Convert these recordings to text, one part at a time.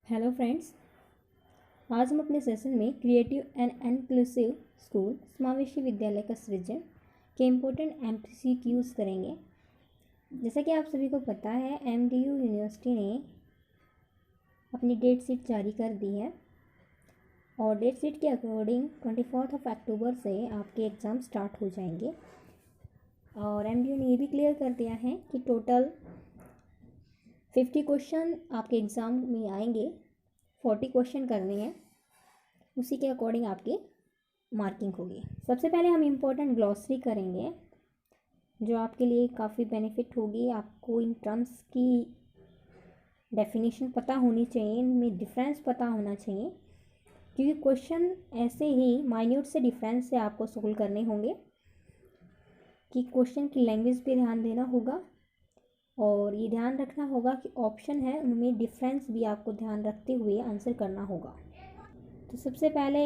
Hello friends. आज हम अपने सेशन में क्रिएटिव एंड इंक्लूसिव स्कूल समावेशी विद्यालय का सृजन के इम्पोर्टेंट एमसीक्यूज करेंगे। जैसा कि आप सभी को पता है, एमडीयू यूनिवर्सिटी ने अपनी डेट शीट जारी कर दी है और डेट शीट के अकॉर्डिंग 24 अक्टूबर से आपके एग्ज़ाम स्टार्ट हो जाएंगे। और एमडीयू ने ये भी क्लियर कर दिया है कि टोटल 50 क्वेश्चन आपके एग्ज़ाम में आएंगे, 40 क्वेश्चन करने हैं, उसी के अकॉर्डिंग आपकी मार्किंग होगी। सबसे पहले हम इम्पोर्टेंट ग्लॉसरी करेंगे जो आपके लिए काफ़ी बेनिफिट होगी। आपको इन टर्म्स की डेफिनेशन पता होनी चाहिए, इनमें डिफरेंस पता होना चाहिए, क्योंकि क्वेश्चन ऐसे ही माइन्यूट से डिफरेंस से आपको सोल्व करने होंगे कि क्वेश्चन की लैंग्वेज पे ध्यान देना होगा और ये ध्यान रखना होगा कि ऑप्शन है उनमें डिफरेंस भी आपको ध्यान रखते हुए आंसर करना होगा। तो सबसे पहले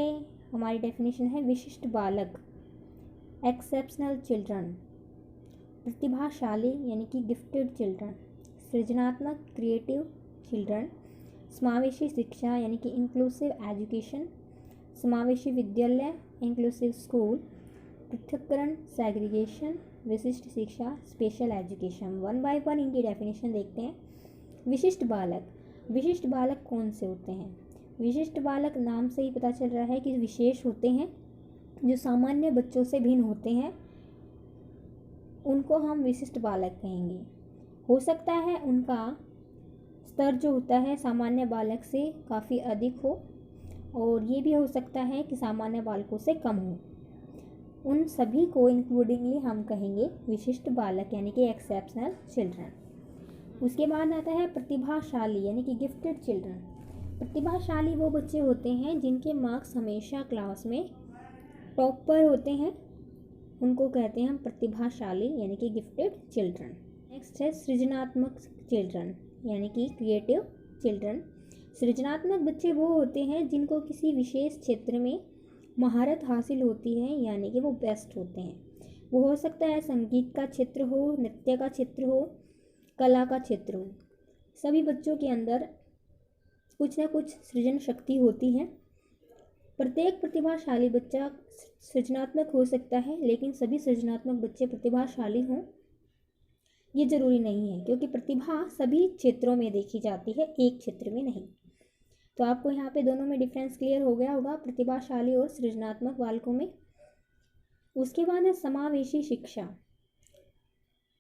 हमारी डेफिनेशन है विशिष्ट बालक, एक्सेप्शनल चिल्ड्रन, प्रतिभाशाली यानी कि गिफ्टेड चिल्ड्रन, सृजनात्मक क्रिएटिव चिल्ड्रन, समावेशी शिक्षा यानी कि इंक्लूसिव एजुकेशन, समावेशी विद्यालय इंक्लूसिव स्कूल, पृथक्करण सेग्रीगेशन, विशिष्ट शिक्षा special education. One by one इनकी डेफिनेशन देखते हैं। विशिष्ट बालक, विशिष्ट बालक कौन से होते हैं? विशिष्ट बालक नाम से ही पता चल रहा है कि विशेष होते हैं, जो सामान्य बच्चों से भिन्न होते हैं, उनको हम विशिष्ट बालक कहेंगे। हो सकता है उनका स्तर जो होता है सामान्य बालक से काफ़ी अधिक हो और ये भी हो सकता है कि सामान्य बालकों से कम हो। उन सभी को इंक्लूडिंगली हम कहेंगे विशिष्ट बालक यानी कि एक्सेप्शनल चिल्ड्रन। उसके बाद आता है प्रतिभाशाली यानी कि गिफ्टेड चिल्ड्रन। प्रतिभाशाली वो बच्चे होते हैं जिनके मार्क्स हमेशा क्लास में टॉप पर होते हैं, उनको कहते हैं हम प्रतिभाशाली यानी कि गिफ्टेड चिल्ड्रन। नेक्स्ट है सृजनात्मक चिल्ड्रन यानी कि क्रिएटिव चिल्ड्रन। सृजनात्मक बच्चे वो होते हैं जिनको किसी विशेष क्षेत्र में महारत हासिल होती है, यानी कि वो बेस्ट होते हैं। वो हो सकता है संगीत का क्षेत्र हो, नृत्य का क्षेत्र हो, कला का क्षेत्र हो। सभी बच्चों के अंदर कुछ ना कुछ सृजन शक्ति होती है। प्रत्येक प्रतिभाशाली बच्चा सृजनात्मक हो सकता है, लेकिन सभी सृजनात्मक बच्चे प्रतिभाशाली हों ये ज़रूरी नहीं है, क्योंकि प्रतिभा सभी क्षेत्रों में देखी जाती है, एक क्षेत्र में नहीं। तो आपको यहाँ पे दोनों में डिफरेंस क्लियर हो गया होगा, प्रतिभाशाली और सृजनात्मक बालकों में। उसके बाद है समावेशी शिक्षा।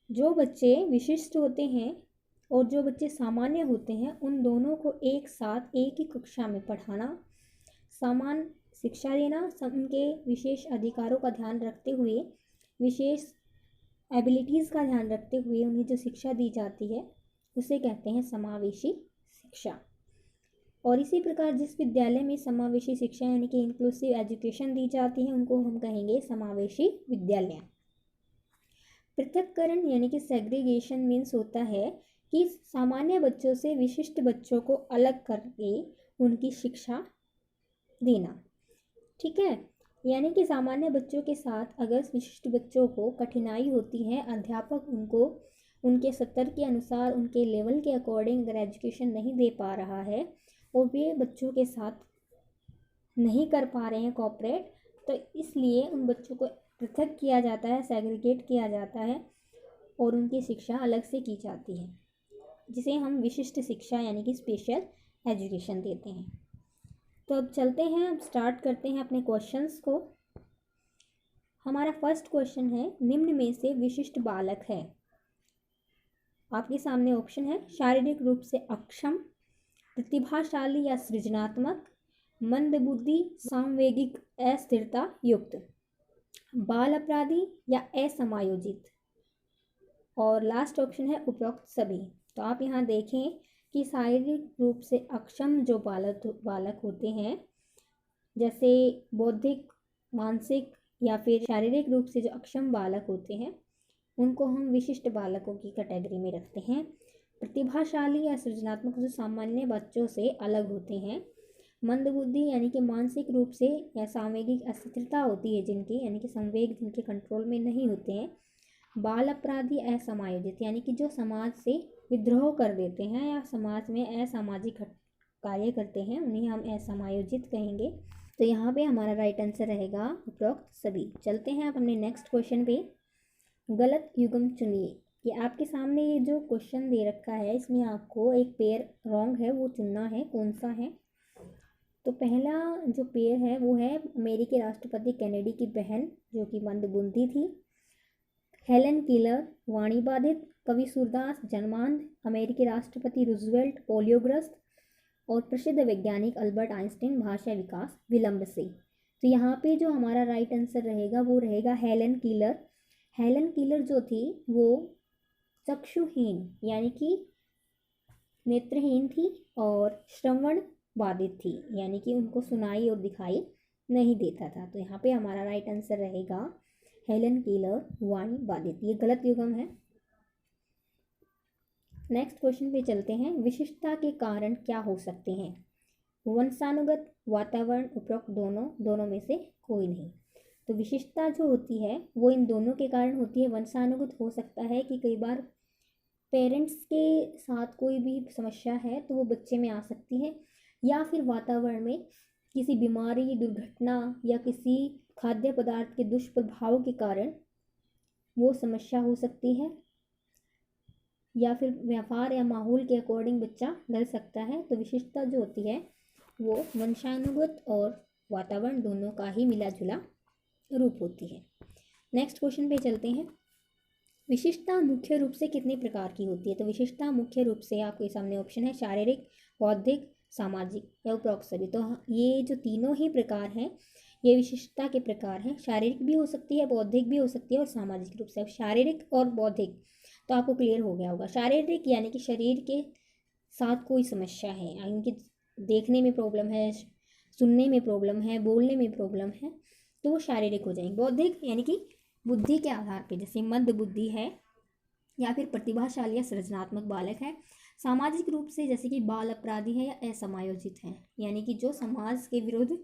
जो बच्चे विशिष्ट होते हैं और जो बच्चे सामान्य होते हैं, उन दोनों को एक साथ एक ही कक्षा में पढ़ाना, समान शिक्षा देना, उनके विशेष अधिकारों का ध्यान रखते हुए, विशेष एबिलिटीज़ का ध्यान रखते हुए उन्हें जो शिक्षा दी जाती है उसे कहते हैं समावेशी शिक्षा। और इसी प्रकार जिस विद्यालय में समावेशी शिक्षा यानी कि इंक्लूसिव एजुकेशन दी जाती है उनको हम कहेंगे समावेशी विद्यालय। पृथक्करण यानी कि सेग्रीगेशन मीन्स होता है कि सामान्य बच्चों से विशिष्ट बच्चों को अलग करके उनकी शिक्षा देना। ठीक है, यानी कि सामान्य बच्चों के साथ अगर विशिष्ट बच्चों को कठिनाई होती है, अध्यापक उनको उनके स्तर के अनुसार, उनके लेवल के अकॉर्डिंग अगर एजुकेशन नहीं दे पा रहा है और वे बच्चों के साथ नहीं कर पा रहे हैं कोऑपरेट, तो इसलिए उन बच्चों को पृथक किया जाता है, सेग्रीगेट किया जाता है और उनकी शिक्षा अलग से की जाती है, जिसे हम विशिष्ट शिक्षा यानी कि स्पेशल एजुकेशन देते हैं। तो अब चलते हैं, अब स्टार्ट करते हैं अपने क्वेश्चंस को। हमारा फर्स्ट क्वेश्चन है, निम्न में से विशिष्ट बालक है। आपके सामने ऑप्शन है शारीरिक रूप से अक्षम, प्रतिभाशाली या सृजनात्मक, मंदबुद्धि, सांवेगिक अस्थिरता युक्त, बाल अपराधी या असमायोजित, और लास्ट ऑप्शन है उपरोक्त सभी। तो आप यहाँ देखें कि शारीरिक रूप से अक्षम जो बालक होते हैं, जैसे बौद्धिक, मानसिक या फिर शारीरिक रूप से जो अक्षम बालक होते हैं, उनको हम विशिष्ट बालकों की कैटेगरी में रखते हैं। प्रतिभाशाली या सृजनात्मक जो सामान्य बच्चों से अलग होते हैं। मंदबुद्धि यानी कि मानसिक रूप से या सामयिक अस्थिरता होती है जिनकी, यानी कि संवेग जिनके कंट्रोल में नहीं होते हैं। बाल अपराधी असमायोजित यानी कि जो समाज से विद्रोह कर देते हैं या समाज में असामाजिक कार्य करते हैं उन्हें हम असमायोजित कहेंगे। तो यहाँ पे हमारा राइट आंसर रहेगा उपरोक्त सभी। चलते हैं आप अपने नेक्स्ट क्वेश्चन पे। गलत युग्म चुनिए। कि आपके सामने ये जो क्वेश्चन दे रखा है इसमें आपको एक पेयर रॉन्ग है वो चुनना है, कौन सा है। तो पहला जो पेयर है वो है अमेरिकी राष्ट्रपति कैनेडी की बहन जो कि मंदबुद्धि थी, हेलन किलर वाणी बाधित, कवि सूरदास जन्मांध, अमेरिकी राष्ट्रपति रूजवेल्ट पोलियोग्रस्त और प्रसिद्ध वैज्ञानिक अल्बर्ट आइंस्टीन भाषा विकास विलंब से। तो यहाँ पे जो हमारा राइट आंसर रहेगा वो रहेगा हेलन किलर। हेलन किलर जो थी वो चक्षुहीन यानी कि नेत्रहीन थी और श्रवण बाधित थी यानी कि उनको सुनाई और दिखाई नहीं देता था। तो यहाँ पे हमारा राइट आंसर रहेगा हेलन किलर वाणी बाधित। ये गलत युग्म है। नेक्स्ट क्वेश्चन पे चलते हैं। विशिष्टता के कारण क्या हो सकते हैं? वंशानुगत, वातावरण, उपरोक्त दोनों में से कोई नहीं। तो विशिष्टता जो होती है वो इन दोनों के कारण होती है। वंशानुगत हो सकता है कि कई बार पेरेंट्स के साथ कोई भी समस्या है तो वो बच्चे में आ सकती है, या फिर वातावरण में किसी बीमारी, दुर्घटना या किसी खाद्य पदार्थ के दुष्प्रभाव के कारण वो समस्या हो सकती है, या फिर व्यापार या माहौल के अकॉर्डिंग बच्चा ढल सकता है। तो विशिष्टता जो होती है वो वंशानुगत और वातावरण दोनों का ही मिला जुला रूप होती है। नेक्स्ट क्वेश्चन पे चलते हैं। विशिष्टता मुख्य रूप से कितने प्रकार की होती है? तो विशिष्टता मुख्य रूप से आपके सामने ऑप्शन है शारीरिक, बौद्धिक, सामाजिक या उपरोक्त सभी। तो ये जो तीनों ही प्रकार हैं ये विशिष्टता के प्रकार हैं। शारीरिक भी हो सकती है, बौद्धिक भी हो सकती है और सामाजिक रूप से। अब शारीरिक और बौद्धिक तो आपको क्लियर हो गया होगा। शारीरिक यानी कि शरीर के साथ कोई समस्या है, यानी कि देखने में प्रॉब्लम है, सुनने में प्रॉब्लम है, बोलने में प्रॉब्लम है, तो वो शारीरिक हो जाएंगे। बौद्धिक यानी कि बुद्धि के आधार पे, जैसे मंद बुद्धि है या फिर प्रतिभाशाली या सृजनात्मक बालक है। सामाजिक रूप से जैसे कि बाल अपराधी है या असमायोजित है, यानी कि जो समाज के विरुद्ध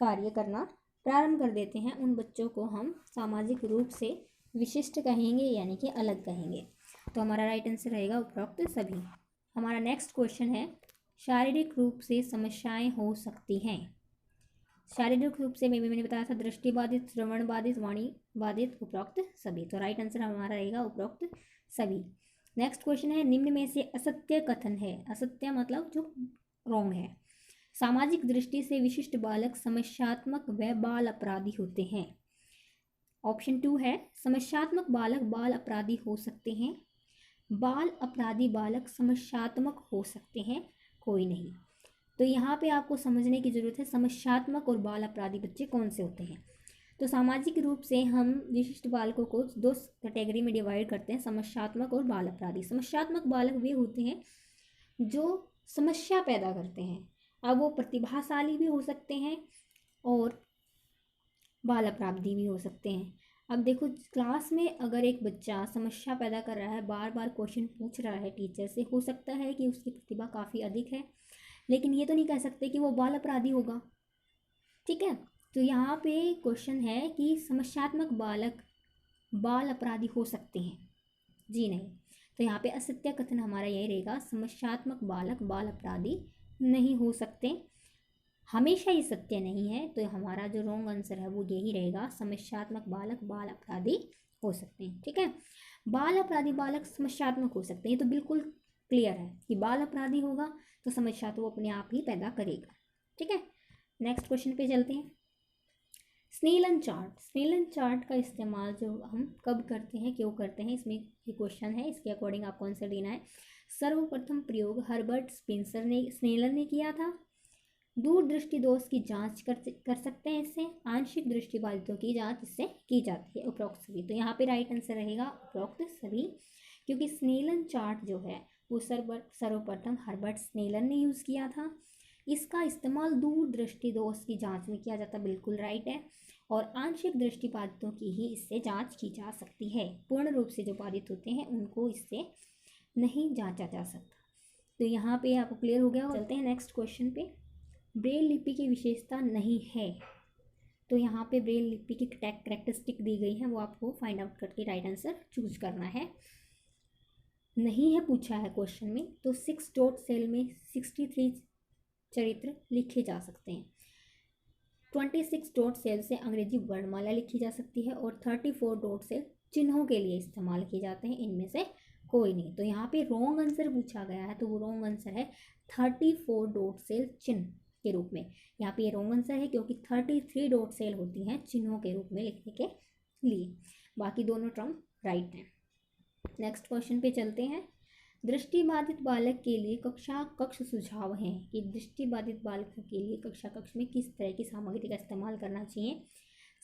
कार्य करना प्रारंभ कर देते हैं उन बच्चों को हम सामाजिक रूप से विशिष्ट कहेंगे यानी कि अलग कहेंगे। तो हमारा राइट आंसर रहेगा उपरोक्त सभी। हमारा नेक्स्ट क्वेश्चन है शारीरिक रूप से समस्याएं हो सकती हैं। शारीरिक रूप से मैंने बताया था दृष्टि बाधित, श्रवण बाधित, वाणी बाधित, उपरोक्त सभी। तो राइट आंसर हमारा रहेगा उपरोक्त सभी। नेक्स्ट क्वेश्चन है निम्न में से असत्य कथन है। असत्य मतलब जो रॉन्ग है। सामाजिक दृष्टि से विशिष्ट बालक समस्यात्मक व बाल अपराधी होते हैं। ऑप्शन 2 है समस्यात्मक बालक बाल अपराधी हो सकते हैं, बाल अपराधी बालक समस्यात्मक हो सकते हैं, कोई नहीं। तो यहाँ पे आपको समझने की ज़रूरत है समस्यात्मक और बाल अपराधी बच्चे कौन से होते हैं। तो सामाजिक रूप से हम विशिष्ट बालकों को दो कैटेगरी में डिवाइड करते हैं, समस्यात्मक और बाल अपराधी। समस्यात्मक बालक वे होते हैं जो समस्या पैदा करते हैं। अब वो प्रतिभाशाली भी हो सकते हैं और बाल अपराधी भी हो सकते हैं। अब देखो क्लास में अगर एक बच्चा समस्या पैदा कर रहा है, बार बार क्वेश्चन पूछ रहा है टीचर से, हो सकता है कि उसकी प्रतिभा काफ़ी अधिक है, लेकिन ये तो नहीं कह सकते कि वो बाल अपराधी होगा। ठीक है, तो यहाँ पे क्वेश्चन है कि समस्यात्मक बालक बाल अपराधी हो सकते हैं, जी नहीं। तो यहाँ पे असत्य कथन हमारा यही रहेगा समस्यात्मक बालक बाल अपराधी नहीं हो सकते। हमेशा ये सत्य नहीं है, तो हमारा जो रॉन्ग आंसर है वो यही रहेगा समस्यात्मक बालक बाल अपराधी हो सकते हैं। ठीक है, बाल अपराधी बालक समस्यात्मक हो सकते हैं, तो बिल्कुल क्लियर है कि बाल अपराधी होगा तो समस्या तो वो अपने आप ही पैदा करेगा। ठीक है, नेक्स्ट क्वेश्चन पे चलते हैं। Snellen chart. स्नेलन चार्ट का इस्तेमाल जो हम कब करते हैं, क्यों करते हैं, इसमें ये क्वेश्चन है, इसके अकॉर्डिंग आपको आंसर देना है। सर्वप्रथम प्रयोग हर्बर्ट स्नेलन ने किया था। दूरदृष्टि दोष की जांच कर सकते हैं इससे। आंशिक दृष्टिबाधितों की जांच इससे की जाती है, उपरोक्त सभी। तो यहाँ पे राइट आंसर रहेगा उपरोक्त सभी, क्योंकि स्नेलन चार्ट जो है वो सर्वप्रथम हर्बर्ट स्नेलन ने यूज़ किया था। इसका इस्तेमाल दूरदृष्टि दोष की जांच में किया जाता, बिल्कुल राइट है। और आंशिक दृष्टिबाधितों की ही इससे जांच की जा सकती है, पूर्ण रूप से जो बाधित होते हैं उनको इससे नहीं जांचा जा सकता। तो यहाँ पे आपको क्लियर हो गया। चलते हैं नेक्स्ट क्वेश्चन पे। ब्रेल लिपि की विशेषता नहीं है। तो यहाँ पे ब्रेल लिपि की कैरेक्टरिस्टिक दी गई है, वो आपको फाइंड आउट करके राइट आंसर चूज करना है। नहीं है पूछा है क्वेश्चन में, तो 6 डॉट सेल में 63 चरित्र लिखे जा सकते हैं। 26 डॉट सेल से अंग्रेजी वर्णमाला लिखी जा सकती है और 34 डॉट सेल चिन्हों के लिए इस्तेमाल किए जाते हैं। इनमें से कोई नहीं। तो यहाँ पे रॉन्ग आंसर पूछा गया है, तो वो रॉन्ग आंसर है 34 डॉट सेल चिन्ह के रूप में। यहाँ पे ये रॉन्ग आंसर है क्योंकि 33 डॉट सेल होती हैं चिन्हों के रूप में लिखने के लिए। बाकी दोनों टर्म राइट हैं। नेक्स्ट क्वेश्चन पे चलते हैं। दृष्टिबाधित बालक के लिए कक्षा कक्ष सुझाव हैं कि दृष्टिबाधित बालकों के लिए कक्षा कक्ष में किस तरह की सामग्री का इस्तेमाल करना चाहिए।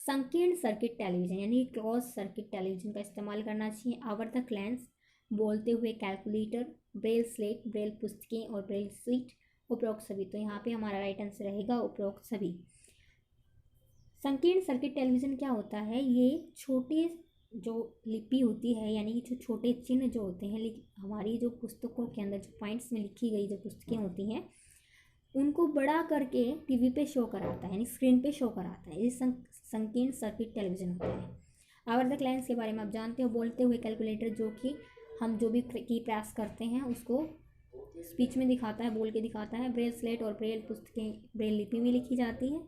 संकीर्ण सर्किट टेलीविजन यानी क्लोज सर्किट टेलीविजन का इस्तेमाल करना चाहिए। आवर्धक लेंस, बोलते हुए कैलकुलेटर, ब्रेल स्लेट, ब्रेल पुस्तकें और ब्रेल शीट, उपरोक्त सभी। तो यहाँ पे हमारा राइट आंसर रहेगा उपरोक्त सभी। संकीर्ण सर्किट टेलीविजन क्या होता है, ये छोटे जो लिपि होती है यानी कि जो छोटे चिन्ह जो होते हैं, लेकिन हमारी जो पुस्तकों के अंदर जो पॉइंट्स में लिखी गई जो पुस्तकें होती हैं उनको बड़ा करके टीवी पे शो कराता है यानी स्क्रीन पे शो कराता है। ये संकीर्ण सर्किट टेलीविजन होता है। आवर्धक लेंस के बारे में आप जानते हो। बोलते हुए कैलकुलेटर जो कि हम जो भी की प्रयास करते हैं उसको स्पीच में दिखाता है, बोल के दिखाता है। ब्रेल स्लेट और ब्रेल पुस्तकें ब्रेल लिपि में लिखी जाती हैं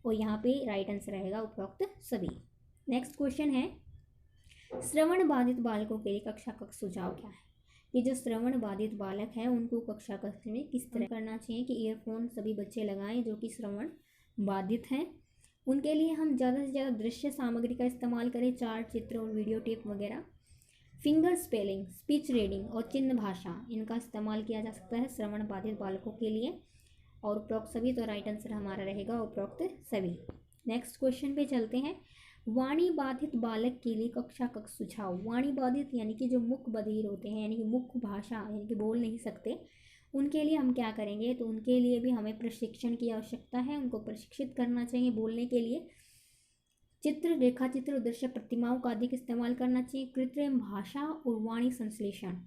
और यहाँ पे राइट आंसर रहेगा उपरोक्त सभी। नेक्स्ट क्वेश्चन है, श्रवण बाधित बालकों के लिए कक्षा कक्ष सुझाव क्या है। ये जो श्रवण बाधित बालक है उनको कक्षा कक्ष में किस तरह करना चाहिए कि ईयरफोन सभी बच्चे लगाएं जो कि श्रवण बाधित हैं। उनके लिए हम ज़्यादा से ज़्यादा दृश्य सामग्री का इस्तेमाल करें, चार्ट, चित्र और वीडियो टेप वगैरह। फिंगर स्पेलिंग, स्पीच रीडिंग और चिन्ह भाषा इनका इस्तेमाल किया जा सकता है श्रवण बाधित बालकों के लिए और उपरोक्त सभी। तो राइट आंसर हमारा रहेगा उपरोक्त सभी। नेक्स्ट क्वेश्चन पे चलते हैं। वाणी बाधित बालक के लिए कक्षा कक्ष सुझाव। वाणी बाधित यानी कि जो मुख बधिर होते हैं यानी कि मुख भाषा यानी कि बोल नहीं सकते, उनके लिए हम क्या करेंगे, तो उनके लिए भी हमें प्रशिक्षण की आवश्यकता है। उनको प्रशिक्षित करना चाहिए बोलने के लिए। चित्र, रेखा चित्र और दृश्य प्रतिमाओं का अधिक इस्तेमाल करना चाहिए। कृत्रिम भाषा और वाणी संश्लेषण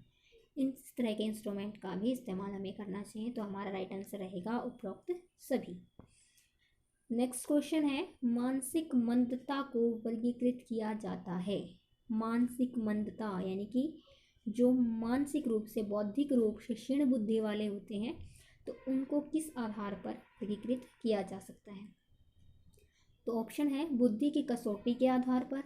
इस तरह के इंस्ट्रूमेंट का भी इस्तेमाल हमें करना चाहिए। तो हमारा राइट आंसर रहेगा उपरोक्त सभी। नेक्स्ट क्वेश्चन है, मानसिक मंदता को वर्गीकृत किया जाता है। मानसिक मंदता यानी कि जो मानसिक रूप से, बौद्धिक रूप से क्षीण बुद्धि वाले होते हैं तो उनको किस आधार पर वर्गीकृत किया जा सकता है। तो ऑप्शन है बुद्धि की कसौटी के आधार पर,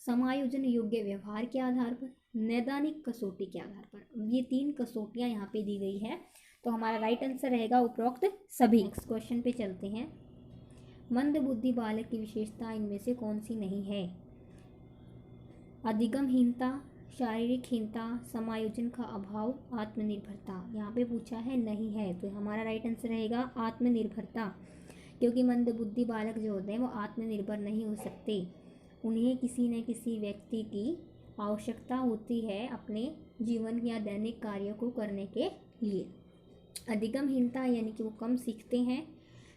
समायोजन योग्य व्यवहार के आधार पर, नैदानिक कसौटी के आधार पर। ये 3 कसौटियाँ यहाँ पे दी गई है। तो हमारा राइट आंसर रहेगा उपरोक्त सभी। नेक्स्ट क्वेश्चन पे चलते हैं। मंद बुद्धि बालक की विशेषता इनमें से कौन सी नहीं है। अधिगमहीनता, शारीरिक हीनता, समायोजन का अभाव, आत्मनिर्भरता। यहाँ पे पूछा है नहीं है, तो हमारा राइट आंसर रहेगा आत्मनिर्भरता। क्योंकि मंद बुद्धि बालक जो होते हैं वो आत्मनिर्भर नहीं हो सकते। उन्हें किसी न किसी व्यक्ति की आवश्यकता होती है अपने जीवन या दैनिक कार्यों को करने के लिए। अधिगमहीनता यानी कि वो कम सीखते हैं,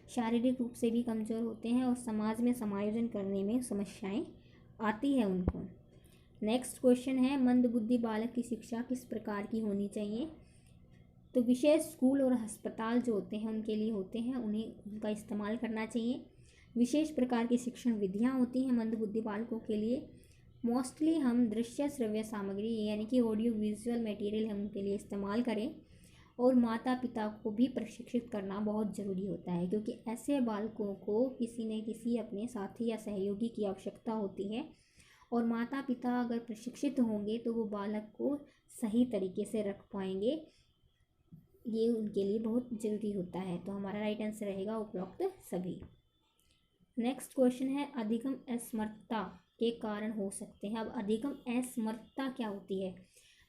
शारीरिक रूप से भी कमज़ोर होते हैं और समाज में समायोजन करने में समस्याएं आती है उनको। नेक्स्ट क्वेश्चन है, मंद बुद्धि बालक की शिक्षा किस प्रकार की होनी चाहिए। तो विशेष स्कूल और अस्पताल जो होते हैं उनके लिए होते हैं, उन्हें उनका इस्तेमाल करना चाहिए। विशेष प्रकार की शिक्षण विधियाँ होती हैं मंद बुद्धि बालकों के लिए। मोस्टली हम दृश्य श्रव्य सामग्री यानी कि ऑडियो विजुअल मटेरियल हम उनके लिए इस्तेमाल करें। और माता पिता को भी प्रशिक्षित करना बहुत ज़रूरी होता है क्योंकि ऐसे बालकों को किसी न किसी अपने साथी या सहयोगी की आवश्यकता होती है और माता पिता अगर प्रशिक्षित होंगे तो वो बालक को सही तरीके से रख पाएंगे। ये उनके लिए बहुत ज़रूरी होता है। तो हमारा राइट आंसर रहेगा उपरोक्त सभी। नेक्स्ट क्वेश्चन है, अधिगम असमर्थता के कारण हो सकते हैं। अब अधिगम असमर्थता क्या होती है।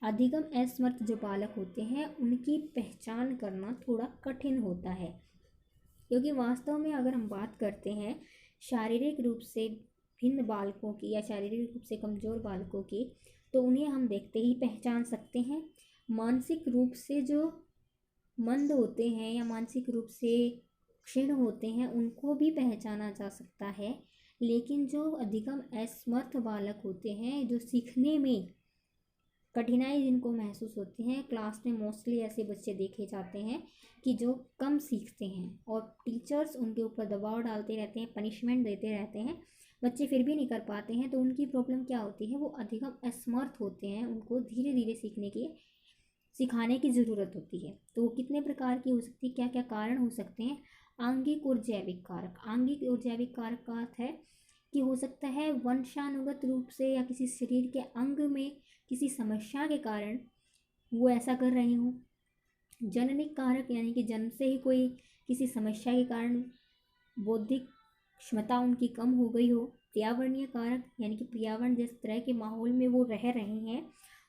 अधिगम असमर्थ जो बालक होते हैं उनकी पहचान करना थोड़ा कठिन होता है क्योंकि वास्तव में अगर हम बात करते हैं शारीरिक रूप से भिन्न बालकों की या शारीरिक रूप से कमज़ोर बालकों की, तो उन्हें हम देखते ही पहचान सकते हैं। मानसिक रूप से जो मंद होते हैं या मानसिक रूप से क्षीण होते हैं उनको भी पहचाना जा सकता है, लेकिन जो अधिगम असमर्थ बालक होते हैं जो सीखने में कठिनाई जिनको महसूस होती है, क्लास में मोस्टली ऐसे बच्चे देखे जाते हैं कि जो कम सीखते हैं और टीचर्स उनके ऊपर दबाव डालते रहते हैं, पनिशमेंट देते रहते हैं, बच्चे फिर भी नहीं कर पाते हैं। तो उनकी प्रॉब्लम क्या होती है, वो अधिगम असमर्थ होते हैं, उनको धीरे धीरे सिखाने की ज़रूरत होती है। तो वो कितने प्रकार की हो सकती है, क्या क्या कारण हो सकते हैं? आंगिक और जैविक कारक। आंगिक और जैविक कारक का अर्थ है कि हो सकता है वंशानुगत रूप से या किसी शरीर के अंग में किसी समस्या के कारण वो ऐसा कर रहे हों। जननिक कारक यानी कि जन्म से ही कोई किसी समस्या के कारण बौद्धिक क्षमता उनकी कम हो गई हो। पर्यावरणीय कारक यानी कि पर्यावरण जिस तरह के माहौल में वो रह रहे हैं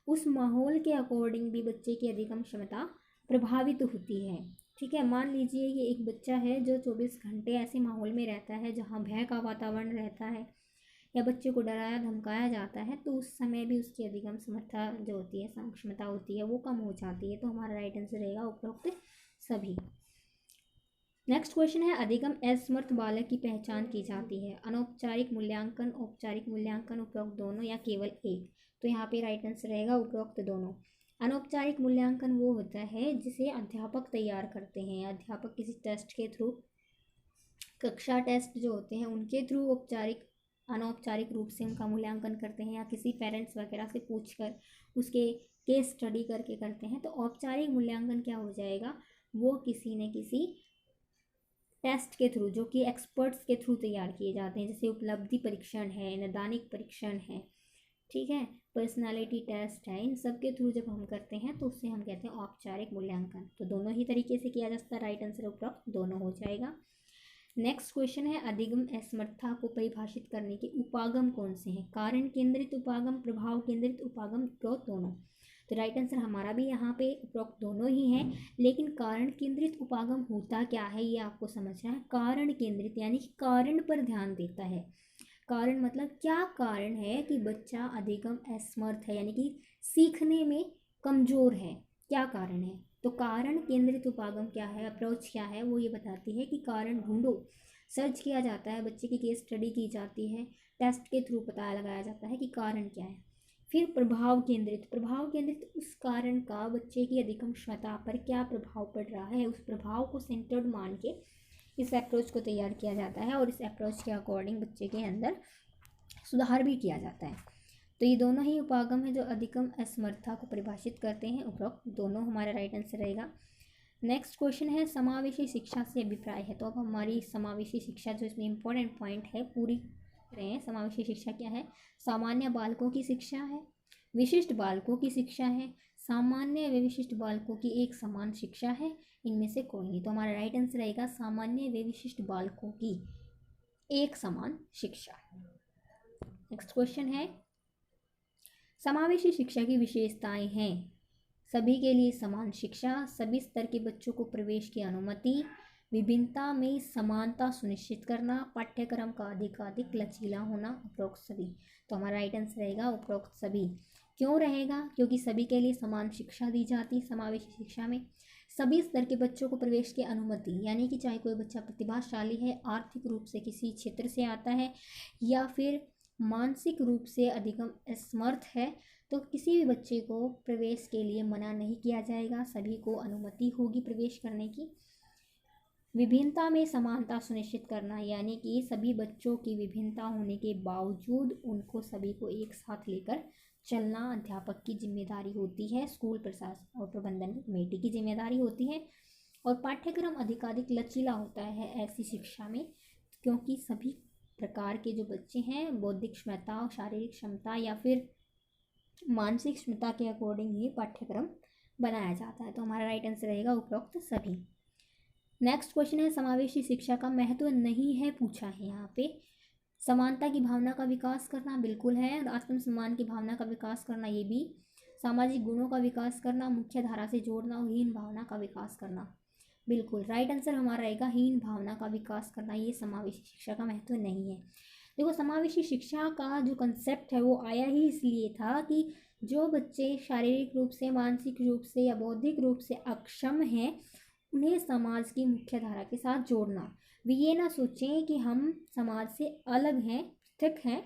उस माहौल के अकॉर्डिंग भी बच्चे की अधिगम क्षमता प्रभावित होती है। ठीक है, मान लीजिए कि एक बच्चा है जो 24 घंटे ऐसे माहौल में रहता है जहाँ भय का वातावरण रहता है या बच्चे को डराया धमकाया जाता है, तो उस समय भी उसकी अधिगम समर्था जो होती है, क्षमता होती है, वो कम हो जाती है। तो हमारा राइट आंसर रहेगा उपरोक्त सभी। नेक्स्ट क्वेश्चन है, अधिगम असमर्थ बालक की पहचान की जाती है। अनौपचारिक मूल्यांकन, औपचारिक मूल्यांकन, उपरोक्त दोनों या केवल एक? तो यहाँ पे राइट आंसर रहेगा उपरोक्त दोनों। अनौपचारिक मूल्यांकन वो होता है जिसे अध्यापक तैयार करते हैं। अध्यापक किसी टेस्ट के थ्रू, कक्षा टेस्ट जो होते हैं उनके थ्रू औपचारिक अनौपचारिक रूप से उनका मूल्यांकन करते हैं या किसी पेरेंट्स वगैरह से पूछकर उसके केस स्टडी करके करते हैं। तो औपचारिक मूल्यांकन क्या हो जाएगा, वो किसी न किसी टेस्ट के थ्रू जो कि एक्सपर्ट्स के थ्रू तैयार किए जाते हैं, जैसे उपलब्धि परीक्षण है, नैदानिक परीक्षण है, ठीक है, पर्सनालिटी टेस्ट है, इन सब के थ्रू जब हम करते हैं तो उससे हम कहते हैं औपचारिक मूल्यांकन। तो दोनों ही तरीके से किया जा सकता है, राइट आंसर उपरोक्त दोनों हो जाएगा। नेक्स्ट क्वेश्चन है, अधिगम असमर्थता को परिभाषित करने के उपागम कौन से हैं? कारण केंद्रित उपागम, प्रभाव केंद्रित उपागम, उपरोक्त दोनों? तो राइट आंसर हमारा भी यहाँ पे उपरोक्त दोनों ही हैं। लेकिन कारण केंद्रित उपागम होता क्या है ये आपको समझना है। कारण केंद्रित यानी कि कारण पर ध्यान देता है। कारण मतलब क्या कारण है कि बच्चा अधिगम असमर्थ है, यानी कि सीखने में कमज़ोर है, क्या कारण है? तो कारण केंद्रित उपागम क्या है, अप्रोच क्या है, वो ये बताती है कि कारण ढूंढो, सर्च किया जाता है, बच्चे की केस स्टडी की जाती है, टेस्ट के थ्रू पता लगाया जाता है कि कारण क्या है। फिर प्रभाव केंद्रित, प्रभाव केंद्रित उस कारण का बच्चे की अधिगम क्षमता पर क्या प्रभाव पड़ रहा है, उस प्रभाव को सेंटर्ड मान के इस अप्रोच को तैयार किया जाता है और इस अप्रोच के अकॉर्डिंग बच्चे के अंदर सुधार भी किया जाता है। तो ये दोनों ही उपागम है जो अधिगम असमर्थता को परिभाषित करते हैं, उपरोक्त दोनों हमारा राइट आंसर रहेगा। नेक्स्ट क्वेश्चन है, समावेशी शिक्षा से अभिप्राय है। तो अब हमारी समावेशी शिक्षा जो इसमें इंपॉर्टेंट पॉइंट है पूरी रहे हैं। समावेशी शिक्षा क्या है? सामान्य बालकों की शिक्षा है, विशिष्ट बालकों की शिक्षा है, सामान्य व विशिष्ट बालकों की एक समान शिक्षा है, इनमें से कोई नहीं। तो हमारा राइट आंसर रहेगा सामान्य व विशिष्ट बालकों की एक समान शिक्षा। नेक्स्ट क्वेश्चन है, समावेशी शिक्षा की विशेषताएं हैं। सभी के लिए समान शिक्षा, सभी स्तर के बच्चों को प्रवेश की अनुमति, विभिन्नता में समानता सुनिश्चित करना, पाठ्यक्रम का अधिकाधिक लचीला होना, उपरोक्त सभी। तो हमारा राइट आंसर रहेगा उपरोक्त सभी। क्यों रहेगा? क्योंकि सभी के लिए समान शिक्षा दी जाती है समावेशी शिक्षा में। सभी स्तर के बच्चों को प्रवेश की अनुमति, यानी कि चाहे कोई बच्चा प्रतिभाशाली है, आर्थिक रूप से किसी क्षेत्र से आता है या फिर मानसिक रूप से अधिगम असमर्थ है, तो किसी भी बच्चे को प्रवेश के लिए मना नहीं किया जाएगा, सभी को अनुमति होगी प्रवेश करने की। विभिन्नता में समानता सुनिश्चित करना, यानी कि सभी बच्चों की विभिन्नता होने के बावजूद उनको सभी को एक साथ लेकर चलना अध्यापक की जिम्मेदारी होती है, स्कूल प्रशासन और प्रबंधन कमेटी की जिम्मेदारी होती है। और पाठ्यक्रम अधिकाधिक लचीला होता है ऐसी शिक्षा में, क्योंकि सभी प्रकार के जो बच्चे हैं बौद्धिक क्षमता, शारीरिक क्षमता या फिर मानसिक क्षमता के अकॉर्डिंग ही पाठ्यक्रम बनाया जाता है। तो हमारा राइट आंसर रहेगा उपरोक्त सभी। नेक्स्ट क्वेश्चन है, समावेशी शिक्षा का महत्व नहीं है पूछा है यहाँ पे। समानता की भावना का विकास करना बिल्कुल है, और आत्मसम्मान की भावना का विकास करना ये भी, सामाजिक गुणों का विकास करना, मुख्य धारा से जोड़ना और हीन भावना का विकास करना बिल्कुल। राइट आंसर हमारा रहेगा हीन भावना का विकास करना, ये समावेशी शिक्षा का महत्व नहीं है। देखो, समावेशी शिक्षा का जो कंसेप्ट है वो आया ही इसलिए था कि जो बच्चे शारीरिक रूप से, मानसिक रूप से या बौद्धिक रूप से अक्षम हैं उन्हें समाज की मुख्य धारा के साथ जोड़ना। वे ये ना सोचें कि हम समाज से अलग हैं, पृथक हैं,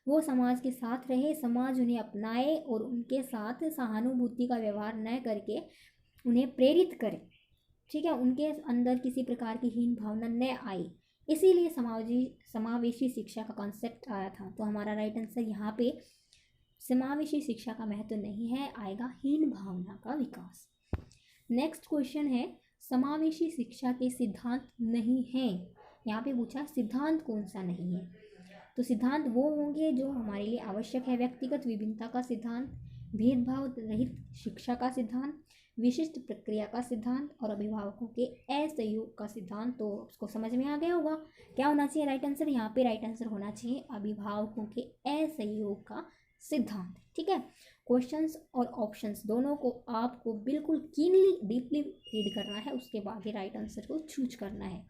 वो समाज के साथ रहे, समाज उन्हें अपनाए और उनके साथ सहानुभूति का व्यवहार न करके उन्हें प्रेरित करे, ठीक है, उनके अंदर किसी प्रकार की हीन भावना न आए, इसीलिए समावेशी शिक्षा का कॉन्सेप्ट आया था। तो हमारा राइट आंसर यहाँ पे समावेशी शिक्षा का महत्व नहीं है, आएगा हीन भावना का विकास। नेक्स्ट क्वेश्चन है, समावेशी शिक्षा के सिद्धांत नहीं हैं। यहाँ पे पूछा सिद्धांत कौन सा नहीं है, तो सिद्धांत वो होंगे जो हमारे लिए आवश्यक है। व्यक्तिगत विभिन्नता का सिद्धांत, भेदभाव रहित शिक्षा का सिद्धांत, विशिष्ट प्रक्रिया का सिद्धांत और अभिभावकों के असहयोग का सिद्धांत। तो उसको समझ में आ गया होगा क्या होना चाहिए राइट आंसर। यहाँ पे राइट आंसर होना चाहिए अभिभावकों के असहयोग का सिद्धांत। ठीक है, क्वेश्चंस और ऑप्शंस दोनों को आपको बिल्कुल कीनली डीपली रीड करना है, उसके बाद ही राइट आंसर को चूज करना है।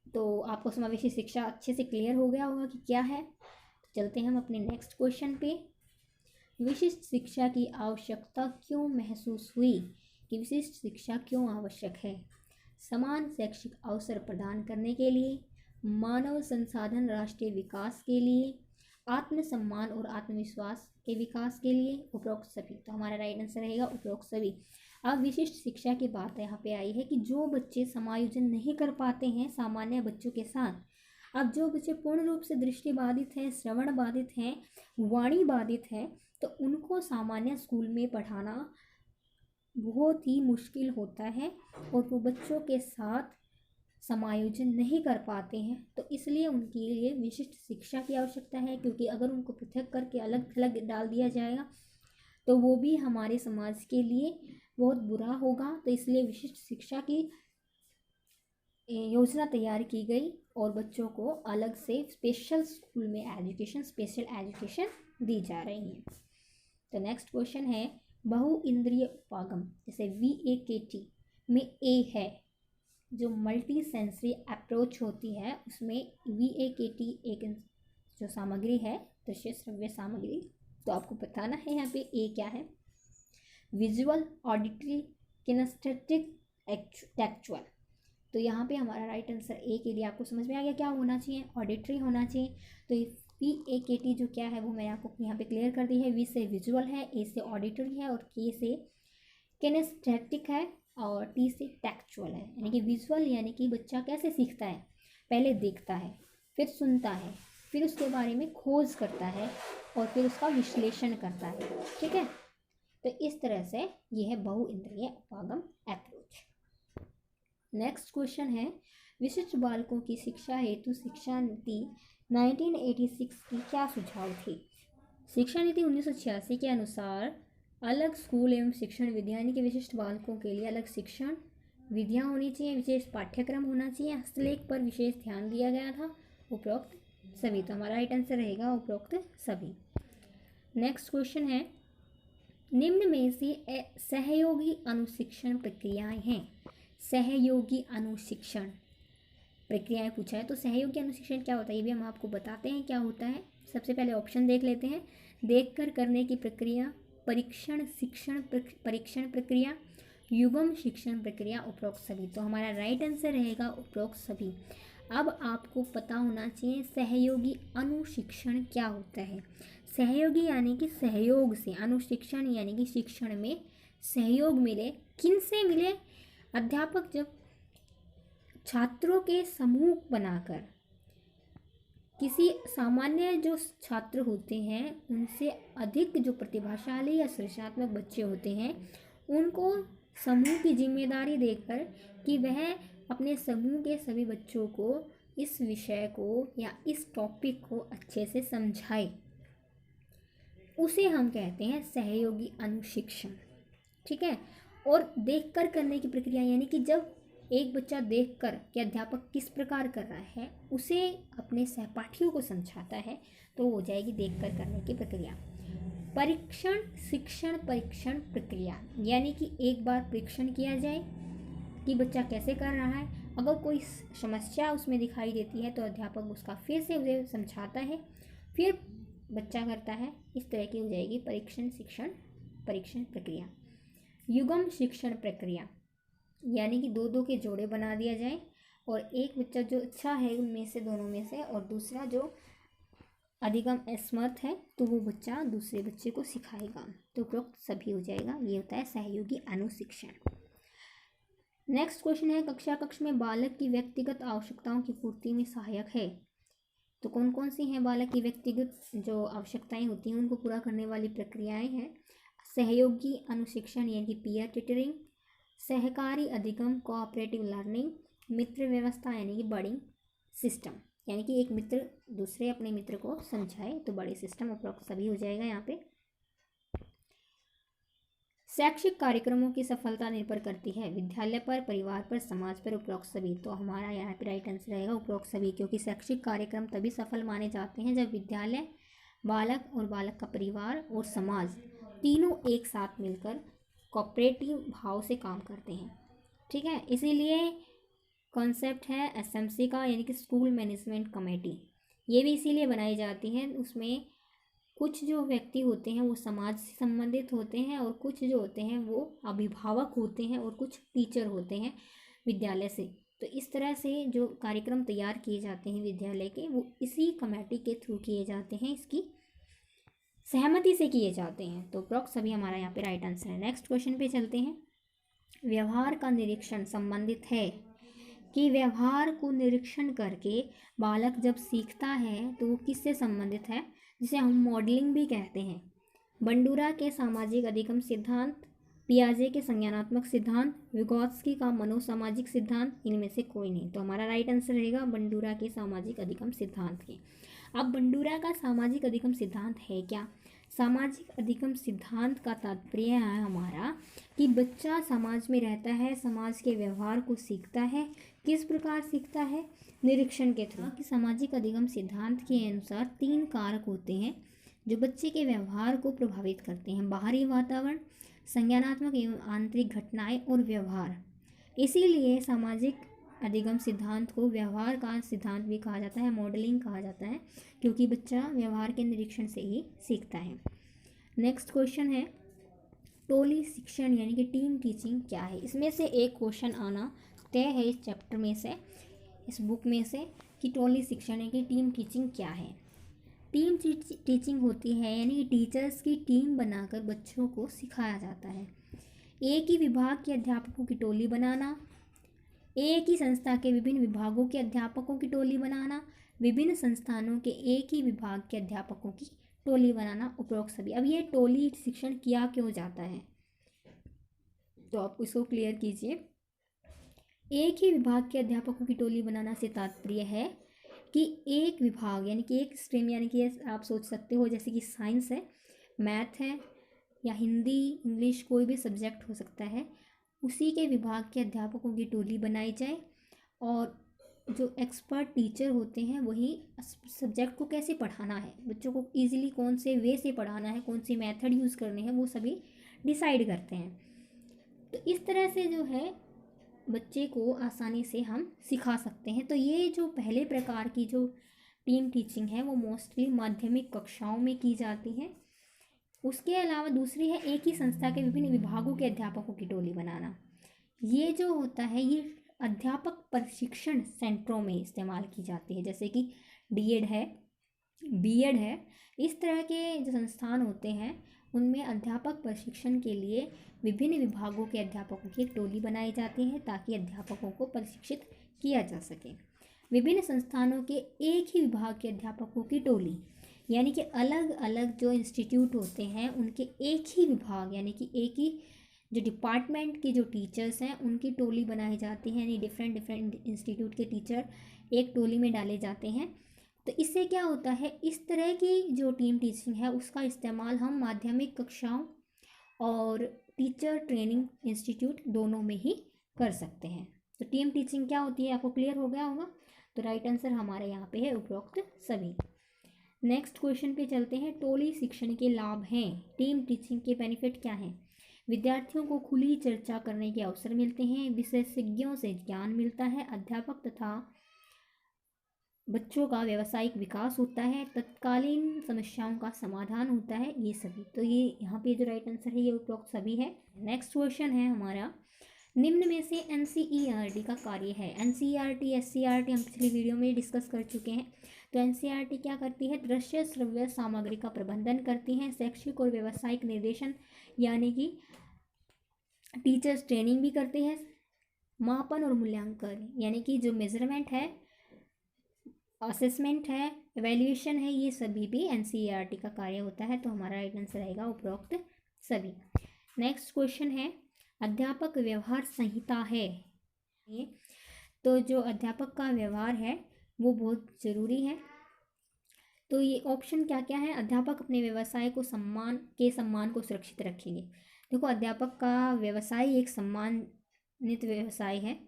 तो आपको समावेशी शिक्षा अच्छे से क्लियर हो गया होगा कि क्या है। तो चलते हैं हम अपने नेक्स्ट क्वेश्चन पे। विशिष्ट शिक्षा की आवश्यकता क्यों महसूस हुई, कि विशिष्ट शिक्षा क्यों आवश्यक है। समान शैक्षिक अवसर प्रदान करने के लिए, मानव संसाधन राष्ट्रीय विकास के लिए, आत्मसम्मान और आत्मविश्वास के विकास के लिए, उपरोक्त सभी। तो हमारा राइट आंसर रहेगा उपरोक्त सभी। अब विशिष्ट शिक्षा की बात यहाँ पे आई है कि जो बच्चे समायोजन नहीं कर पाते हैं सामान्य बच्चों के साथ। अब जो बच्चे पूर्ण रूप से दृष्टि बाधित हैं, श्रवण बाधित हैं, वाणी बाधित हैं, तो उनको सामान्य स्कूल में पढ़ाना बहुत ही मुश्किल होता है और वो बच्चों के साथ समायोजन नहीं कर पाते हैं। तो इसलिए उनके लिए विशिष्ट शिक्षा की आवश्यकता है, क्योंकि अगर उनको पृथक करके अलग थलग डाल दिया जाएगा तो वो भी हमारे समाज के लिए बहुत बुरा होगा। तो इसलिए विशिष्ट शिक्षा की योजना तैयार की गई और बच्चों को अलग से स्पेशल स्कूल में एजुकेशन, स्पेशल एजुकेशन दी जा रही है। तो नेक्स्ट क्वेश्चन है, बहु इंद्रिय उपागम, जैसे VAKT में A है, जो मल्टी सेंसरी अप्रोच होती है उसमें VAKT एक जो सामग्री है, दृश्य श्रव्य सामग्री। तो आपको बताना है यहाँ पे A क्या है। Visual, auditory, kinaesthetic, textual. तो यहाँ पे हमारा राइट आंसर A के लिए आपको समझ में आ गया क्या होना चाहिए, ऑडिटरी होना चाहिए। तो VAKT जो क्या है वो मैंने आपको यहाँ पे क्लियर कर दी है। V से विजुअल है, A से ऑडिटरी है और K से किनेस्थेटिक है और T से टेक्चुअल है। यानी कि विजुअल यानी कि बच्चा कैसे सीखता है, पहले देखता है, फिर सुनता है, फिर उसके बारे में खोज करता है और फिर उसका विश्लेषण करता है। ठीक है, तो इस तरह से ये है बहु इंद्रिय उपागम अप्रोच। नेक्स्ट क्वेश्चन है, विशिष्ट बालकों की शिक्षा हेतु शिक्षा नीति 1986 की क्या सुझाव थे। शिक्षा नीति 1986 के अनुसार अलग स्कूल एवं शिक्षण विधियाँ, यानी कि विशिष्ट बालकों के लिए अलग शिक्षण विधियाँ होनी चाहिए, विशेष पाठ्यक्रम होना चाहिए, हस्तलेख पर विशेष ध्यान दिया गया था, उपरोक्त सभी। तो हमारा राइट आंसर रहेगा उपरोक्त सभी। नेक्स्ट क्वेश्चन है, निम्न में से सहयोगी अनुशिक्षण प्रक्रियाएं हैं। सहयोगी अनुशिक्षण प्रक्रियाएं पूछा है, तो सहयोगी अनुशिक्षण क्या होता है ये भी हम आपको बताते हैं क्या होता है। सबसे पहले ऑप्शन देख लेते हैं। देखकर करने की प्रक्रिया, परीक्षण शिक्षण परीक्षण प्रक्रिया, युग्म शिक्षण प्रक्रिया, उपरोक्त सभी। तो हमारा राइट आंसर रहेगा उपरोक्त सभी। अब आपको पता होना चाहिए सहयोगी अनुशिक्षण क्या होता है। सहयोगी यानी कि सहयोग से, अनुशिक्षण यानी कि शिक्षण में सहयोग मिले। किन से मिले, अध्यापक जब छात्रों के समूह बनाकर किसी सामान्य जो छात्र होते हैं उनसे अधिक जो प्रतिभाशाली या सृजनात्मक बच्चे होते हैं उनको समूह की जिम्मेदारी देकर कि वह अपने समूह के सभी बच्चों को इस विषय को या इस टॉपिक को अच्छे से समझाए, उसे हम कहते हैं सहयोगी अनुशिक्षण। ठीक है, और देखकर करने की प्रक्रिया यानी कि जब एक बच्चा देखकर कि अध्यापक किस प्रकार कर रहा है उसे अपने सहपाठियों को समझाता है तो हो जाएगी देखकर करने की प्रक्रिया। परीक्षण शिक्षण परीक्षण प्रक्रिया यानी कि एक बार परीक्षण किया जाए कि बच्चा कैसे कर रहा है, अगर कोई समस्या उसमें दिखाई देती है तो अध्यापक उसका फिर से उसे समझाता है, फिर बच्चा करता है। इस तरह की हो जाएगी परीक्षण शिक्षण परीक्षण प्रक्रिया। युग्म शिक्षण प्रक्रिया यानी कि दो दो के जोड़े बना दिया जाए और एक बच्चा जो अच्छा है उनमें से दोनों में से और दूसरा जो अधिगम असमर्थ है तो वो बच्चा दूसरे बच्चे को सिखाएगा, तो उपरोक्त सभी हो जाएगा। ये होता है सहयोगी अनुशिक्षण। नेक्स्ट क्वेश्चन है, कक्षा कक्ष में बालक की व्यक्तिगत आवश्यकताओं की पूर्ति में सहायक है। तो कौन कौन सी हैं बालक की व्यक्तिगत जो आवश्यकताएं होती हैं उनको पूरा करने वाली प्रक्रियाएं हैं। सहयोगी अनुशिक्षण यानी कि पीयर ट्यूटरिंग, सहकारी अधिगम कोऑपरेटिव लर्निंग, मित्र व्यवस्था यानी कि बड़ी सिस्टम, यानी कि एक मित्र दूसरे अपने मित्र को समझाए तो बड़ी सिस्टम, उपरोक्त सभी हो जाएगा यहाँ पे। शैक्षिक कार्यक्रमों की सफलता निर्भर करती है विद्यालय पर, परिवार पर, समाज पर, उपरोक्त सभी। तो हमारा यहाँ पे राइट आंसर रहेगा उपरोक्त सभी, क्योंकि शैक्षिक कार्यक्रम तभी सफल माने जाते हैं जब विद्यालय, बालक और बालक का परिवार और समाज तीनों एक साथ मिलकर कोऑपरेटिव भाव से काम करते हैं। ठीक है, इसीलिए कॉन्सेप्ट है एसएमसी का, यानी कि स्कूल मैनेजमेंट कमेटी। ये भी इसीलिए बनाई जाती है, उसमें कुछ जो व्यक्ति होते हैं वो समाज से संबंधित होते हैं और कुछ जो होते हैं वो अभिभावक होते हैं और कुछ टीचर होते हैं विद्यालय से। तो इस तरह से जो कार्यक्रम तैयार किए जाते हैं विद्यालय के, वो इसी कमेटी के थ्रू किए जाते हैं, इसकी सहमति से किए जाते हैं। तो अप्रॉक्स सभी हमारा यहाँ पे राइट आंसर है। नेक्स्ट क्वेश्चन पे चलते हैं। व्यवहार का निरीक्षण संबंधित है कि व्यवहार को निरीक्षण करके बालक जब सीखता है तो वो किससे संबंधित है, जिसे हम मॉडलिंग भी कहते हैं। बंडूरा के सामाजिक अधिगम सिद्धांत, पियाजे के संज्ञानात्मक सिद्धांत, विगोत्स्की का मनोसामाजिक सिद्धांत, इनमें से कोई नहीं। तो हमारा राइट आंसर रहेगा बंडूरा के सामाजिक अधिगम सिद्धांत के। अब बंडूरा का सामाजिक अधिगम सिद्धांत है क्या? सामाजिक अधिगम सिद्धांत का तात्पर्य है हमारा कि बच्चा समाज में रहता है, समाज के व्यवहार को सीखता है। किस प्रकार सीखता है? निरीक्षण के थ्रू। कि सामाजिक अधिगम सिद्धांत के अनुसार 3 कारक होते हैं जो बच्चे के व्यवहार को प्रभावित करते हैं: बाहरी वातावरण, संज्ञानात्मक एवं आंतरिक घटनाएं और व्यवहार। इसीलिए सामाजिक अधिगम सिद्धांत को व्यवहार का सिद्धांत भी कहा जाता है, मॉडलिंग कहा जाता है, क्योंकि बच्चा व्यवहार के निरीक्षण से ही सीखता है। नेक्स्ट क्वेश्चन है टोली शिक्षण यानी कि टीम टीचिंग क्या है? इसमें से एक क्वेश्चन आना तय है इस चैप्टर में से, इस बुक में से, कि टोली शिक्षण यानी कि टीम टीचिंग क्या है। टीम टीचिंग होती है यानी कि टीचर्स की टीम बनाकर बच्चों को सिखाया जाता है। एक ही विभाग के अध्यापकों की टोली बनाना, एक ही संस्था के विभिन्न विभागों के अध्यापकों की टोली बनाना, विभिन्न संस्थानों के एक ही विभाग के अध्यापकों की टोली बनाना, उपरोक्त सभी। अब ये टोली शिक्षण किया क्यों जाता है, तो आप इसको क्लियर कीजिए। एक ही विभाग के अध्यापकों की टोली बनाना से तात्पर्य है कि एक विभाग यानी कि एक स्ट्रीम, यानी कि आप सोच सकते हो जैसे कि साइंस है, मैथ है, या हिंदी, इंग्लिश, कोई भी सब्जेक्ट हो सकता है, उसी के विभाग के अध्यापकों की टोली बनाई जाए और जो एक्सपर्ट टीचर होते हैं वही सब्जेक्ट को कैसे पढ़ाना है, बच्चों को ईजिली कौन से वे से पढ़ाना है, कौन सी मेथड यूज़ करने हैं, वो सभी डिसाइड करते हैं। तो इस तरह से जो है बच्चे को आसानी से हम सिखा सकते हैं। तो ये जो पहले प्रकार की जो टीम टीचिंग है वो मोस्टली माध्यमिक कक्षाओं में की जाती है। उसके अलावा दूसरी है एक ही संस्था के विभिन्न विभागों के अध्यापकों की टोली बनाना। ये जो होता है ये अध्यापक प्रशिक्षण सेंटरों में इस्तेमाल की जाती है, जैसे कि डीएड है, बीएड है, इस तरह के जो संस्थान होते हैं उनमें अध्यापक प्रशिक्षण के लिए विभिन्न विभागों के अध्यापकों की एक टोली बनाई जाती है ताकि अध्यापकों को प्रशिक्षित किया जा सके। विभिन्न संस्थानों के एक ही विभाग के अध्यापकों की टोली यानी कि अलग अलग जो इंस्टीट्यूट होते हैं उनके एक ही विभाग यानी कि एक ही जो डिपार्टमेंट के जो टीचर्स हैं उनकी टोली बनाई जाती है, यानी डिफरेंट डिफरेंट इंस्टीट्यूट के टीचर एक टोली में डाले जाते हैं। तो इससे क्या होता है, इस तरह की जो टीम टीचिंग है उसका इस्तेमाल हम माध्यमिक कक्षाओं और टीचर ट्रेनिंग इंस्टीट्यूट दोनों में ही कर सकते हैं। तो टीम टीचिंग क्या होती है आपको क्लियर हो गया होगा। तो राइट आंसर हमारे यहाँ पे है उपरोक्त सभी। नेक्स्ट क्वेश्चन पे चलते हैं। टोली शिक्षण के लाभ हैं, टीम टीचिंग के बेनिफिट क्या हैं? विद्यार्थियों को खुली चर्चा करने के अवसर मिलते हैं, विशेषज्ञों से ज्ञान मिलता है, अध्यापक तथा बच्चों का व्यावसायिक विकास होता है, तत्कालीन समस्याओं का समाधान होता है, ये सभी। तो ये यहाँ पे जो राइट आंसर है ये उपरोक्त सभी है। नेक्स्ट क्वेश्चन है हमारा, निम्न में से एनसीईआरटी का कार्य है। एनसीईआरटी एससीईआरटी हम पिछली वीडियो में डिस्कस कर चुके हैं। तो एनसीईआरटी क्या करती है, दृश्य श्रव्य सामग्री का प्रबंधन करती है, शैक्षिक और व्यावसायिक निर्देशन यानी कि टीचर्स ट्रेनिंग भी करते हैं, मापन और मूल्यांकन यानी कि जो मेजरमेंट है, असेसमेंट है, एवेल्यूएशन है, ये सभी भी एनसीईआरटी का कार्य होता है। तो हमारा राइट आंसर रहेगा उपरोक्त सभी। नेक्स्ट क्वेश्चन है अध्यापक व्यवहार संहिता है ये, तो जो अध्यापक का व्यवहार है वो बहुत ज़रूरी है। तो ये ऑप्शन क्या क्या है? अध्यापक अपने व्यवसाय को सम्मान को सुरक्षित रखेंगे। देखो, अध्यापक का व्यवसाय एक सम्मानित व्यवसाय है,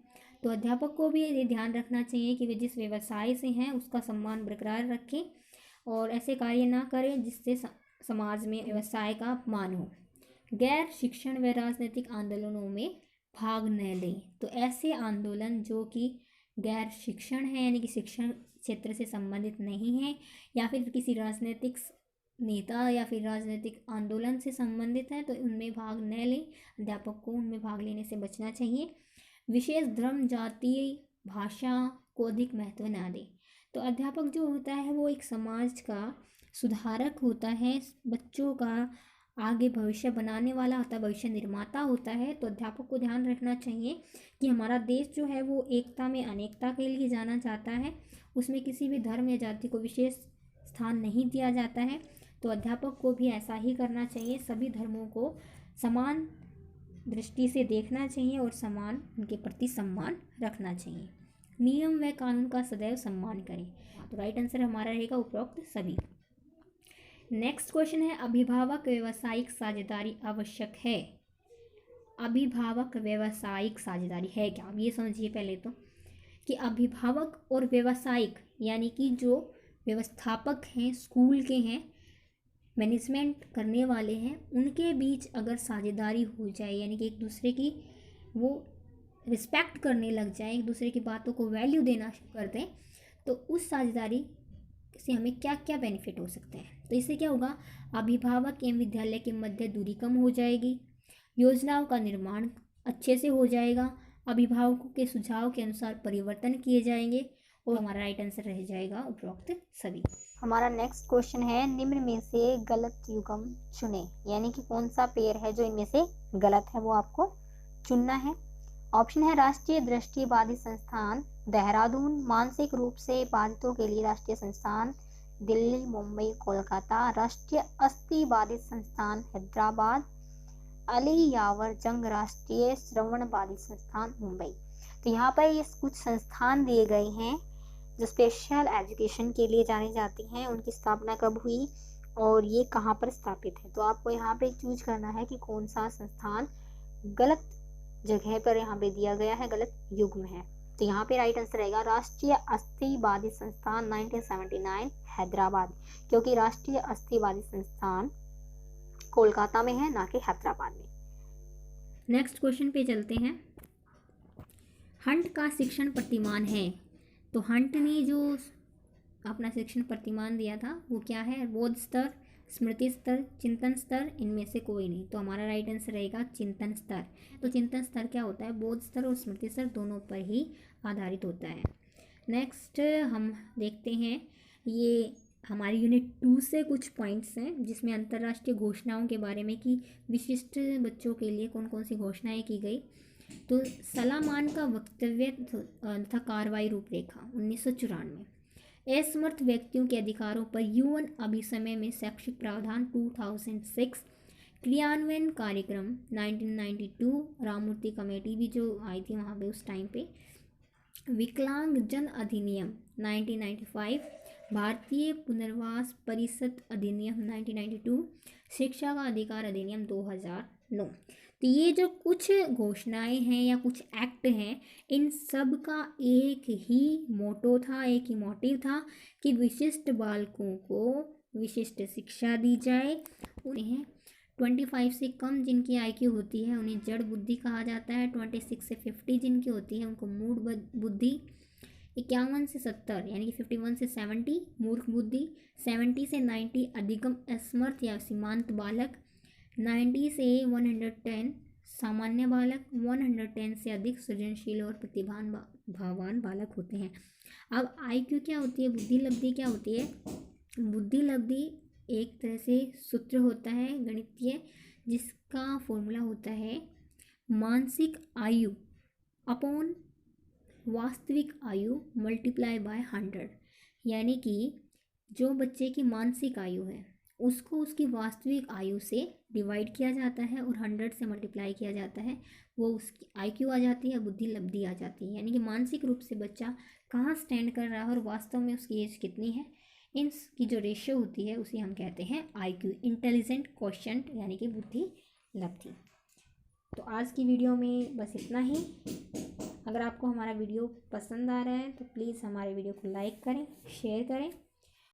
तो अध्यापक को भी ये ध्यान रखना चाहिए कि वे जिस व्यवसाय से हैं उसका सम्मान बरकरार रखें और ऐसे कार्य ना करें जिससे समाज में व्यवसाय का अपमान हो। गैर शिक्षण व राजनीतिक आंदोलनों में भाग न लें। तो ऐसे आंदोलन जो कि गैर शिक्षण है, यानी कि शिक्षण क्षेत्र से संबंधित नहीं है, या फिर किसी राजनीतिक नेता या फिर राजनीतिक आंदोलन से संबंधित है, तो उनमें भाग न लें। अध्यापक को उनमें भाग लेने से बचना चाहिए। विशेष धर्म, जाति, भाषा को अधिक महत्व ना दें। तो अध्यापक जो होता है वो एक समाज का सुधारक होता है, बच्चों का आगे भविष्य बनाने वाला होता है, भविष्य निर्माता होता है। तो अध्यापक को ध्यान रखना चाहिए कि हमारा देश जो है वो एकता में अनेकता के लिए जाना जाता है, उसमें किसी भी धर्म या जाति को विशेष स्थान नहीं दिया जाता है। तो अध्यापक को भी ऐसा ही करना चाहिए, सभी धर्मों को समान दृष्टि से देखना चाहिए और समान उनके प्रति सम्मान रखना चाहिए। नियम व कानून का सदैव सम्मान करें। तो राइट आंसर हमारा रहेगा उपरोक्त सभी। नेक्स्ट क्वेश्चन है अभिभावक व्यावसायिक साझेदारी आवश्यक है। अभिभावक व्यावसायिक साझेदारी है क्या? अब ये समझिए पहले तो कि अभिभावक और व्यावसायिक यानी कि जो व्यवस्थापक हैं, स्कूल के हैं, मैनेजमेंट करने वाले हैं, उनके बीच अगर साझेदारी हो जाए, यानी कि एक दूसरे की वो रिस्पेक्ट करने लग जाए, एक दूसरे की बातों को वैल्यू देना शुरू कर दें, तो उस साझेदारी से हमें क्या क्या बेनिफिट हो सकते हैं। तो इससे क्या होगा? अभिभावक एवं विद्यालय के मध्य दूरी कम हो जाएगी, योजनाओं का निर्माण अच्छे से हो जाएगा, अभिभावकों के सुझाव के अनुसार परिवर्तन किए जाएंगे और हमारा राइट आंसर रह जाएगा उपरोक्त सभी। हमारा नेक्स्ट क्वेश्चन है निम्न में से गलत युग्म चुने, यानी कि कौन सा पेयर है जो इनमें से गलत है वो आपको चुनना है। ऑप्शन है राष्ट्रीय दृष्टि बाधित संस्थान देहरादून, मानसिक रूप से बाधितों के लिए राष्ट्रीय संस्थान दिल्ली, मुंबई, कोलकाता, राष्ट्रीय अस्थि बाधित संस्थान हैदराबाद, अली यावर जंग राष्ट्रीय श्रवण बाधित संस्थान मुंबई। तो यहाँ पर ये कुछ संस्थान दिए गए हैं जो स्पेशल एजुकेशन के लिए जानी जाती हैं, उनकी स्थापना कब हुई और ये कहाँ पर स्थापित है। तो आपको यहाँ पे चूज करना है कि कौन सा संस्थान गलत जगह पर यहाँ पे दिया गया है, गलत युग्म है। तो यहाँ पे राइट आंसर रहेगा राष्ट्रीय अस्थि बाधित संस्थान 1979 हैदराबाद, क्योंकि राष्ट्रीय अस्थि बाधित संस्थान कोलकाता में है, ना कि हैदराबाद में। नेक्स्ट क्वेश्चन पे चलते हैं। हंट का शिक्षण प्रतिमान है, तो हंट ने जो अपना शिक्षण प्रतिमान दिया था वो क्या है? बोध स्तर, स्मृति स्तर, चिंतन स्तर, इनमें से कोई नहीं। तो हमारा राइट आंसर रहेगा चिंतन स्तर। तो चिंतन स्तर क्या होता है? बोध स्तर और स्मृति स्तर दोनों पर ही आधारित होता है। नेक्स्ट हम देखते हैं, ये हमारी यूनिट 2 से कुछ पॉइंट्स हैं जिसमें अंतर्राष्ट्रीय घोषणाओं के बारे में कि विशिष्ट बच्चों के लिए कौन कौन सी घोषणाएं की गई। तो सलामान का वक्तव्य तथा कार्रवाई रूपरेखा 1994, असमर्थ व्यक्तियों के अधिकारों पर यूएन अभिसमय में शैक्षिक प्रावधान 2006, क्रियान्वयन कार्यक्रम 1992, राममूर्ति कमेटी भी जो आई थी वहाँ पे उस टाइम पे, विकलांग जन अधिनियम 1995, भारतीय पुनर्वास परिषद अधिनियम 1992, शिक्षा का अधिकार अधिनियम 2009। तो ये जो कुछ घोषणाएं हैं या कुछ एक्ट हैं, इन सब का एक ही मोटो था, एक ही मोटिव था कि विशिष्ट बालकों को विशिष्ट शिक्षा दी जाए। उन्हें 25 से कम जिनकी IQ होती है उन्हें जड़ बुद्धि कहा जाता है, 26 से 50 जिनकी होती है उनको मूढ़ बुद्धि, 51 से 70 यानी कि 51 से 70 मूर्ख बुद्धि, 70 से 90 अधिगम असमर्थ या सीमांत बालक, 90 से 110 सामान्य बालक, 110 से अधिक सृजनशील और भावान बालक होते हैं। अब IQ क्या होती है, बुद्धि लब्धि क्या होती है? बुद्धि लब्धि एक तरह से सूत्र होता है गणितीय, जिसका फॉर्मूला होता है मानसिक आयु अपॉन वास्तविक आयु मल्टीप्लाई बाय 100, यानी कि जो बच्चे की मानसिक आयु है उसको उसकी वास्तविक आयु से डिवाइड किया जाता है और 100 से मल्टीप्लाई किया जाता है, वो उसकी IQ आ जाती है, बुद्धि लब्धि आ जाती है। यानी कि मानसिक रूप से बच्चा कहाँ स्टैंड कर रहा है और वास्तव में उसकी एज कितनी है, इन की जो रेशियो होती है उसे हम कहते हैं IQ, इंटेलिजेंट क्वोशंट, यानी कि बुद्धि लब्धि। तो आज की वीडियो में बस इतना ही। अगर आपको हमारा वीडियो पसंद आ रहा है तो प्लीज़ हमारे वीडियो को लाइक करें, शेयर करें